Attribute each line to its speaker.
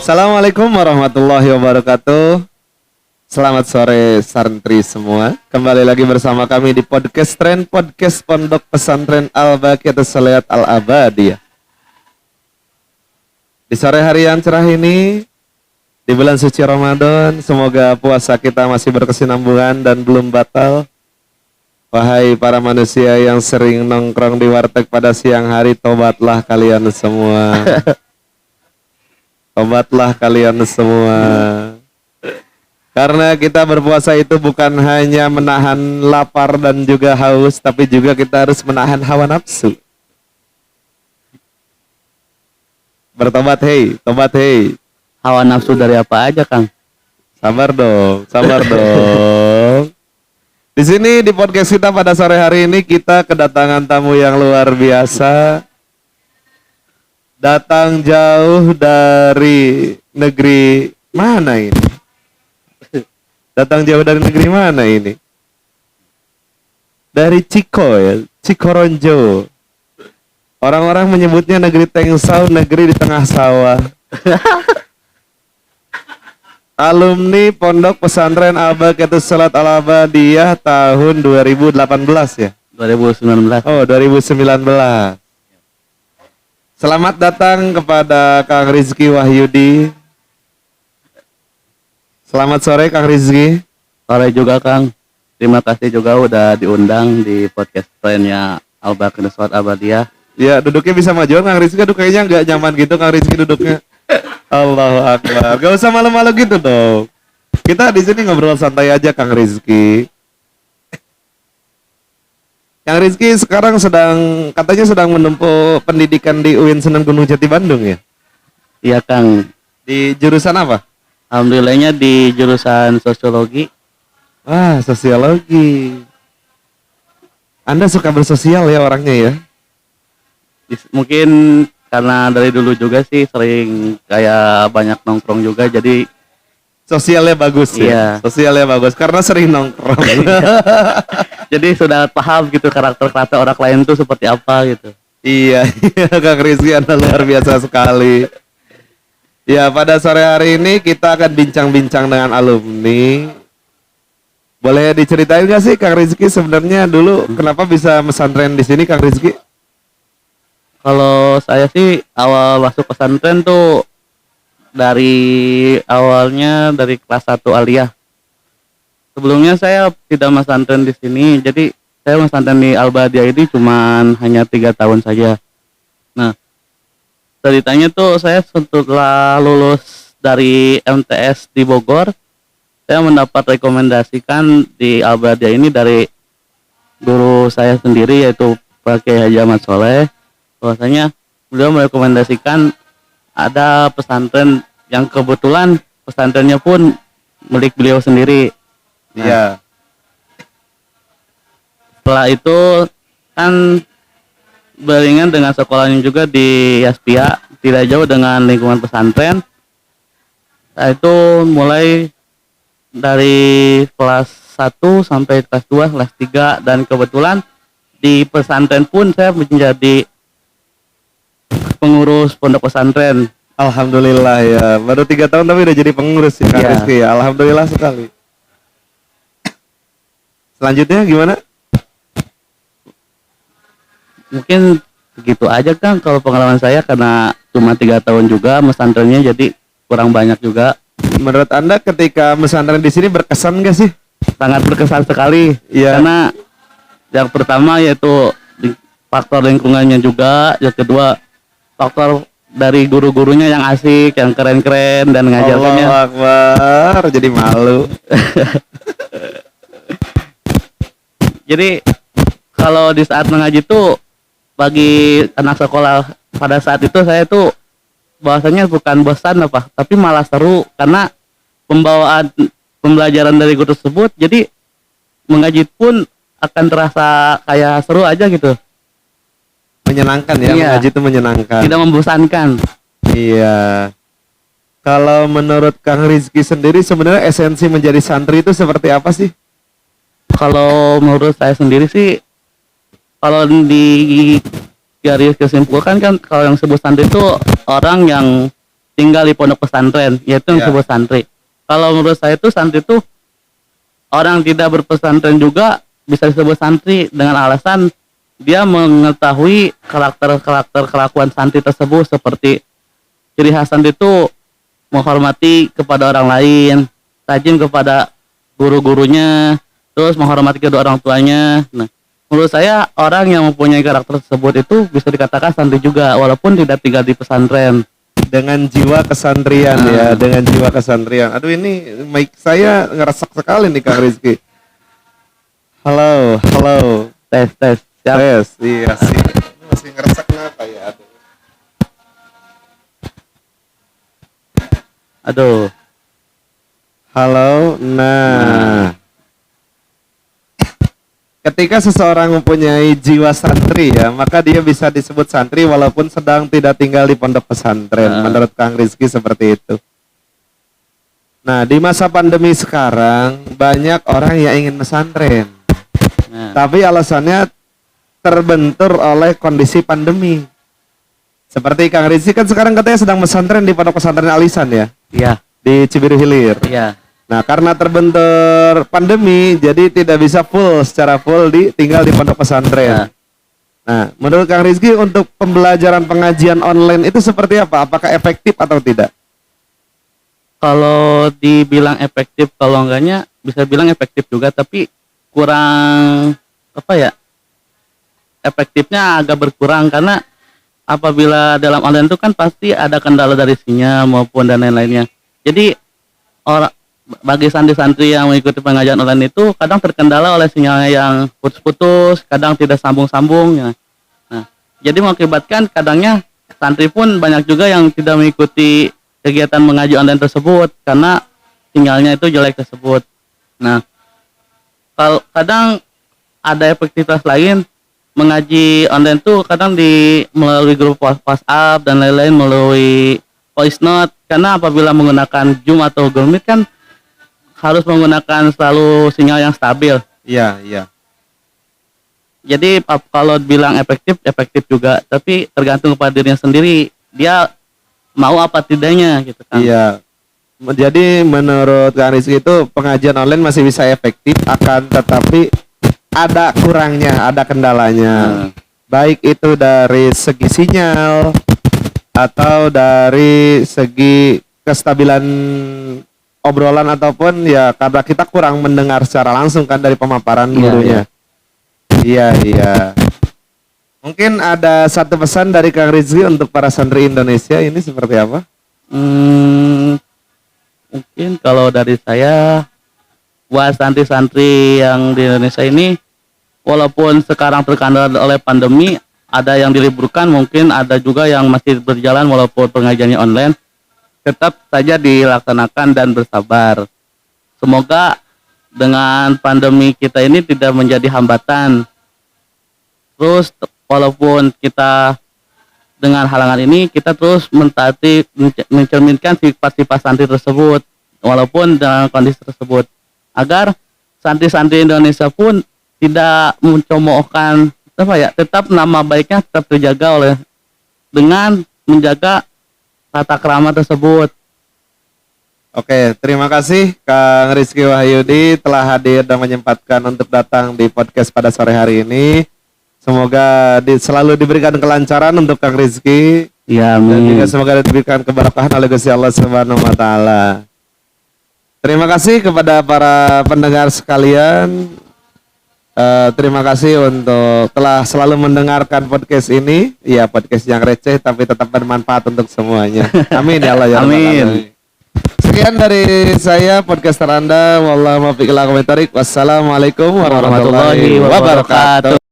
Speaker 1: Assalamualaikum warahmatullahi wabarakatuh. Selamat sore santri semua. Kembali lagi bersama kami di podcast Tren, podcast Pondok Pesantren Al-Baqiyatus Sholihat Al-Abadiyah. Di sore hari yang cerah ini, di bulan suci Ramadan, semoga puasa kita masih berkesinambungan dan belum batal. Wahai para manusia yang sering nongkrong di warteg pada siang hari, tobatlah kalian semua. Tobatlah kalian semua. Karena kita berpuasa itu bukan hanya menahan lapar dan juga haus, tapi juga kita harus menahan hawa nafsu. Bertobat hei, tobat hei.
Speaker 2: Hawa nafsu dari apa aja, Kang?
Speaker 1: Sabar dong, sabar dong. Di sini di podcast kita pada sore hari ini kita kedatangan tamu yang luar biasa. Datang jauh dari negeri mana ini? Datang jauh dari negeri mana ini? Dari Ciko ya, Cikoronjo. Orang-orang menyebutnya negeri Tengsau, negeri di tengah sawah. Alumni Pondok Pesantren Al-Baqiyatus Sholihat Al-Abadiyah tahun 2018 ya?
Speaker 2: 2019.
Speaker 1: Oh, 2019. Selamat datang kepada Kang Rizky Wahyudi. Selamat sore Kang Rizky.
Speaker 2: Sore juga, Kang. Terima kasih juga udah diundang di podcast trennya Al-Baqiyatus Sholihat Al-Abadiyah.
Speaker 1: Ya, duduknya bisa majuan Kang Rizky. Aduh, kayaknya nggak nyaman gitu Kang Rizky duduknya. Allahu Akbar. Gak usah malu-malu gitu dong. Kita di sini ngobrol santai aja Kang Rizky. Kang Rizky sekarang katanya sedang menempuh pendidikan di UIN Sunan Gunung Jati Bandung ya?
Speaker 2: Iya, Kang.
Speaker 1: Di jurusan apa?
Speaker 2: Alhamdulillahnya di jurusan sosiologi.
Speaker 1: Wah, sosiologi. Anda suka bersosial ya orangnya ya?
Speaker 2: Mungkin karena dari dulu juga sih sering kayak banyak nongkrong juga, jadi
Speaker 1: Sosialnya bagus ya?
Speaker 2: Iya.
Speaker 1: Sosialnya bagus karena sering nongkrong.
Speaker 2: jadi sudah paham gitu karakter orang lain tuh seperti apa gitu.
Speaker 1: Iya, Kang Rizky Anda luar biasa sekali. Ya, pada sore hari ini kita akan bincang-bincang dengan alumni. Boleh diceritain nggak sih Kang Rizky sebenarnya dulu kenapa bisa pesantren di sini Kang Rizky?
Speaker 2: Kalau saya sih awal masuk pesantren tuh dari awalnya dari kelas 1 aliyah. Sebelumnya saya tidak pesantren di sini, jadi saya pesantren di Al-Badiyah ini cuman hanya 3 tahun saja. Nah, ceritanya tuh saya setelah lulus dari MTS di Bogor, saya mendapat rekomendasikan di Al-Badiyah ini dari guru saya sendiri yaitu Pak Kiai Haji Ahmad Soleh. Bahwasanya beliau merekomendasikan ada pesantren yang kebetulan pesantrennya pun milik beliau sendiri.
Speaker 1: Iya.
Speaker 2: Setelah itu kan beringan dengan sekolahnya juga di Yaspia, tidak jauh dengan lingkungan pesantren. Nah, itu mulai dari kelas 1 sampai kelas 2, kelas 3, dan kebetulan di pesantren pun saya menjadi pengurus pondok pesantren.
Speaker 1: Alhamdulillah ya, baru 3 tahun tapi udah jadi pengurus ya Kang
Speaker 2: Iya.
Speaker 1: Rizky ya. Alhamdulillah sekali. Selanjutnya gimana?
Speaker 2: Mungkin begitu aja, Kang, kalau pengalaman saya karena cuma 3 tahun juga pesantrennya, jadi kurang banyak juga.
Speaker 1: Menurut Anda ketika pesantren di sini berkesan nggak sih?
Speaker 2: Sangat berkesan sekali.
Speaker 1: Iya.
Speaker 2: Karena yang pertama yaitu faktor lingkungannya juga, yang kedua faktor dari guru-gurunya yang asik, yang keren-keren dan ngajarkannya.
Speaker 1: Allahu Akbar, jadi malu.
Speaker 2: Jadi kalau di saat mengaji tuh bagi anak sekolah pada saat itu saya tuh bahwasanya bukan bosan apa, tapi malah seru karena pembawaan pembelajaran dari guru tersebut, jadi mengaji pun akan terasa kayak seru aja gitu.
Speaker 1: Menyenangkan ya,
Speaker 2: Iya.
Speaker 1: mengaji itu menyenangkan.
Speaker 2: Tidak membosankan.
Speaker 1: Iya. Kalau menurut Kang Rizky sendiri sebenarnya esensi menjadi santri itu seperti apa sih?
Speaker 2: Kalau menurut saya sendiri sih, kalau di garis kesimpulkan kan kalau yang sebut santri itu orang yang tinggal di pondok pesantren, yaitu yang
Speaker 1: Ya.
Speaker 2: disebut santri. Kalau menurut saya itu santri itu orang tidak berpesantren juga bisa disebut santri dengan alasan dia mengetahui karakter-karakter kelakuan santri tersebut, seperti ciri khas santri itu menghormati kepada orang lain, rajin kepada guru-gurunya, terus menghormati kedua orang tuanya. Nah, menurut saya orang yang mempunyai karakter tersebut itu bisa dikatakan santri juga walaupun tidak tinggal di pesantren.
Speaker 1: Dengan jiwa kesantrian ya, dengan jiwa kesantrian. Aduh, ini mic saya ngeresak sekali nih Kang Rizky. Halo, halo.
Speaker 2: Tes tes. Siap.
Speaker 1: Tes, iya sih. Ini masih ngeresak kenapa ya?
Speaker 2: Aduh.
Speaker 1: Halo, nah. Ketika seseorang mempunyai jiwa santri ya, maka dia bisa disebut santri walaupun sedang tidak tinggal di pondok pesantren. Menurut Kang Rizky seperti itu. Nah, di masa pandemi sekarang banyak orang yang ingin pesantren,
Speaker 2: Nah,
Speaker 1: tapi alasannya terbentur oleh kondisi pandemi. Seperti Kang Rizky kan sekarang katanya sedang pesantren di pondok pesantren Alisan ya,
Speaker 2: iya,
Speaker 1: di Cibiru Hilir.
Speaker 2: iya.
Speaker 1: Nah, karena terbentur pandemi, jadi tidak bisa secara full tinggal di pondok pesantren.
Speaker 2: Ya.
Speaker 1: Nah, menurut Kang Rizky untuk pembelajaran pengajian online itu seperti apa? Apakah efektif atau tidak?
Speaker 2: Kalau dibilang efektif, kalau enggaknya bisa bilang efektif juga, tapi kurang apa ya? Efektifnya agak berkurang karena apabila dalam online itu kan pasti ada kendala dari sinyal maupun dan lain-lainnya. Jadi orang bagi santri-santri yang mengikuti pengajian online itu kadang terkendala oleh sinyalnya yang putus-putus, kadang tidak sambung-sambung ya. Nah, jadi mengakibatkan kadangnya santri pun banyak juga yang tidak mengikuti kegiatan mengaji online tersebut karena sinyalnya itu jelek tersebut. Nah, kalau kadang ada efektivitas lain mengaji online tuh kadang melalui grup WhatsApp dan lain-lain, melalui voice note, karena apabila menggunakan Zoom atau Google Meet kan harus menggunakan selalu sinyal yang stabil.
Speaker 1: Iya, iya.
Speaker 2: Jadi kalau bilang efektif, efektif juga, tapi tergantung kepada dirinya sendiri, dia mau apa tidaknya gitu kan.
Speaker 1: Iya. Jadi menurut Kang Rizky itu pengajian online masih bisa efektif, akan tetapi ada kurangnya, ada kendalanya. Baik itu dari segi sinyal atau dari segi kestabilan obrolan ataupun ya karena kita kurang mendengar secara langsung kan dari pemaparan gurunya. Iya, iya. Mungkin ada satu pesan dari Kang Rizky untuk para santri Indonesia ini seperti apa?
Speaker 2: Mungkin kalau dari saya buat santri-santri yang di Indonesia ini, walaupun sekarang terkendala oleh pandemi, ada yang diliburkan, mungkin ada juga yang masih berjalan walaupun pengajiannya online, tetap saja dilaksanakan dan bersabar. Semoga dengan pandemi kita ini tidak menjadi hambatan. Terus walaupun kita dengan halangan ini, kita terus mencerminkan sifat-sifat santri tersebut walaupun dengan kondisi tersebut, agar santri-santri Indonesia pun tidak mencemoohkan tetap nama baiknya tetap terjaga oleh dengan menjaga tata krama tersebut.
Speaker 1: Oke, terima kasih Kang Rizky Wahyudi telah hadir dan menyempatkan untuk datang di podcast pada sore hari ini. Semoga selalu diberikan kelancaran untuk Kang Rizky.
Speaker 2: Ya,
Speaker 1: Dan
Speaker 2: amin.
Speaker 1: juga semoga diberikan keberkahan oleh Gusti Allah Subhanahu wa taala. Terima kasih kepada para pendengar sekalian. Terima kasih untuk telah selalu mendengarkan podcast ini. Ya, podcast yang receh tapi tetap bermanfaat untuk semuanya. Amin ya Allah ya Rabbal
Speaker 2: Amin.
Speaker 1: Alamin. Sekian dari saya podcaster Anda. Wassalamualaikum warahmatullahi wabarakatuh.